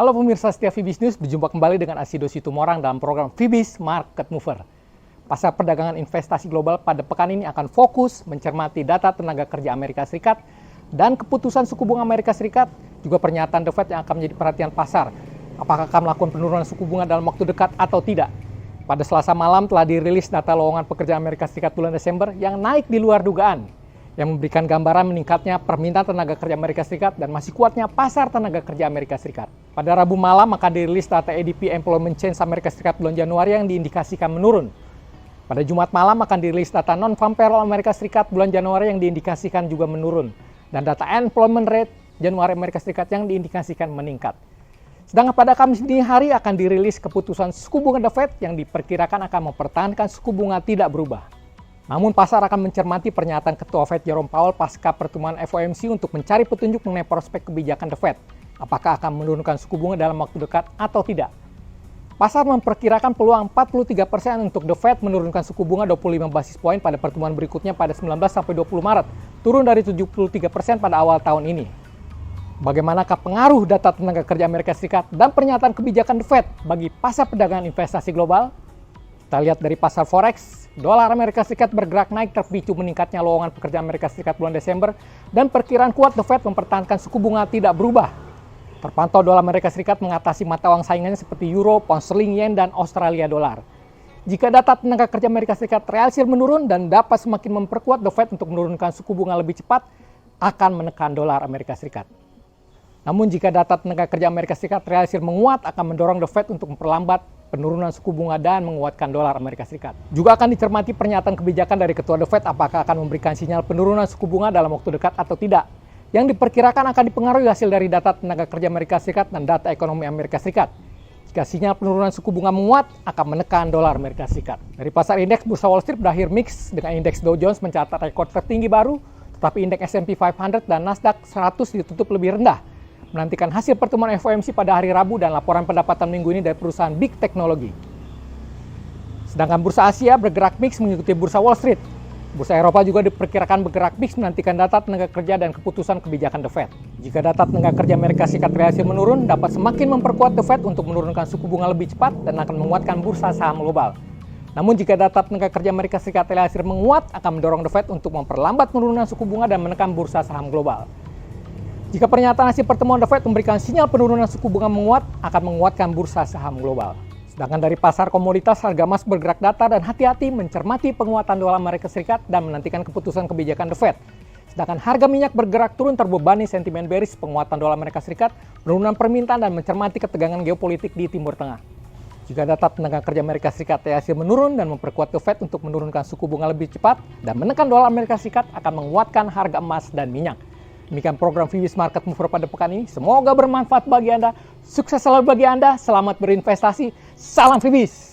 Halo pemirsa setia Fibis News, berjumpa kembali dengan Asido Situmorang dalam program Fibis Market Mover. Pasar perdagangan investasi global pada pekan ini akan fokus mencermati data tenaga kerja Amerika Serikat dan keputusan suku bunga Amerika Serikat, juga pernyataan The Fed yang akan menjadi perhatian pasar. Apakah akan melakukan penurunan suku bunga dalam waktu dekat atau tidak? Pada Selasa malam telah dirilis data lowongan pekerja Amerika Serikat bulan Desember yang naik di luar dugaan, yang memberikan gambaran meningkatnya permintaan tenaga kerja Amerika Serikat dan masih kuatnya pasar tenaga kerja Amerika Serikat. Pada Rabu malam akan dirilis data ADP Employment Change Amerika Serikat bulan Januari yang diindikasikan menurun. Pada Jumat malam akan dirilis data non-farm payroll Amerika Serikat bulan Januari yang diindikasikan juga menurun. Dan data employment rate Januari Amerika Serikat yang diindikasikan meningkat. Sedangkan pada Kamis dini hari akan dirilis keputusan suku bunga The Fed yang diperkirakan akan mempertahankan suku bunga tidak berubah. Namun pasar akan mencermati pernyataan Ketua Fed Jerome Powell pasca pertemuan FOMC untuk mencari petunjuk mengenai prospek kebijakan The Fed. Apakah akan menurunkan suku bunga dalam waktu dekat atau tidak? Pasar memperkirakan peluang 43% untuk The Fed menurunkan suku bunga 25 basis poin pada pertemuan berikutnya pada 19-20 Maret, turun dari 73% pada awal tahun ini. Bagaimanakah pengaruh data tenaga kerja Amerika Serikat dan pernyataan kebijakan The Fed bagi pasar perdagangan investasi global? Kita lihat dari pasar forex, dolar Amerika Serikat bergerak naik terpicu meningkatnya lowongan pekerja Amerika Serikat bulan Desember dan perkiraan kuat The Fed mempertahankan suku bunga tidak berubah. Terpantau dolar Amerika Serikat mengatasi mata uang saingannya seperti euro, pound sterling, yen, dan Australia dolar. Jika data tenaga kerja Amerika Serikat realisir menurun dan dapat semakin memperkuat The Fed untuk menurunkan suku bunga lebih cepat, akan menekan dolar Amerika Serikat. Namun jika data tenaga kerja Amerika Serikat realisir menguat, akan mendorong The Fed untuk memperlambat penurunan suku bunga dan menguatkan dolar Amerika Serikat. Juga akan dicermati pernyataan kebijakan dari Ketua The Fed apakah akan memberikan sinyal penurunan suku bunga dalam waktu dekat atau tidak, yang diperkirakan akan dipengaruhi hasil dari data tenaga kerja Amerika Serikat dan data ekonomi Amerika Serikat. Jika sinyal penurunan suku bunga menguat, akan menekan dolar Amerika Serikat. Dari pasar indeks, bursa Wall Street berakhir mix dengan indeks Dow Jones mencatat rekor tertinggi baru, tetapi indeks S&P 500 dan Nasdaq 100 ditutup lebih rendah, menantikan hasil pertemuan FOMC pada hari Rabu dan laporan pendapatan minggu ini dari perusahaan Big Technology. Sedangkan bursa Asia bergerak mix mengikuti bursa Wall Street. Bursa Eropa juga diperkirakan bergerak mix menantikan data tenaga kerja dan keputusan kebijakan The Fed. Jika data tenaga kerja Amerika Serikat realisir menurun, dapat semakin memperkuat The Fed untuk menurunkan suku bunga lebih cepat dan akan menguatkan bursa saham global. Namun jika data tenaga kerja Amerika Serikat realisir menguat, akan mendorong The Fed untuk memperlambat penurunan suku bunga dan menekan bursa saham global. Jika pernyataan hasil pertemuan The Fed memberikan sinyal penurunan suku bunga menguat, akan menguatkan bursa saham global. Sedangkan dari pasar komoditas, harga emas bergerak datar dan hati-hati mencermati penguatan dolar Amerika Serikat dan menantikan keputusan kebijakan The Fed. Sedangkan harga minyak bergerak turun terbebani sentimen bearish penguatan dolar Amerika Serikat, penurunan permintaan dan mencermati ketegangan geopolitik di Timur Tengah. Jika data tenaga kerja Amerika Serikat realisir menurun dan memperkuat The Fed untuk menurunkan suku bunga lebih cepat dan menekan dolar Amerika Serikat, akan menguatkan harga emas dan minyak. Demikian program Fibis Market Mover pada pekan ini. Semoga bermanfaat bagi Anda. Sukses selalu bagi Anda. Selamat berinvestasi. Salam Fibis.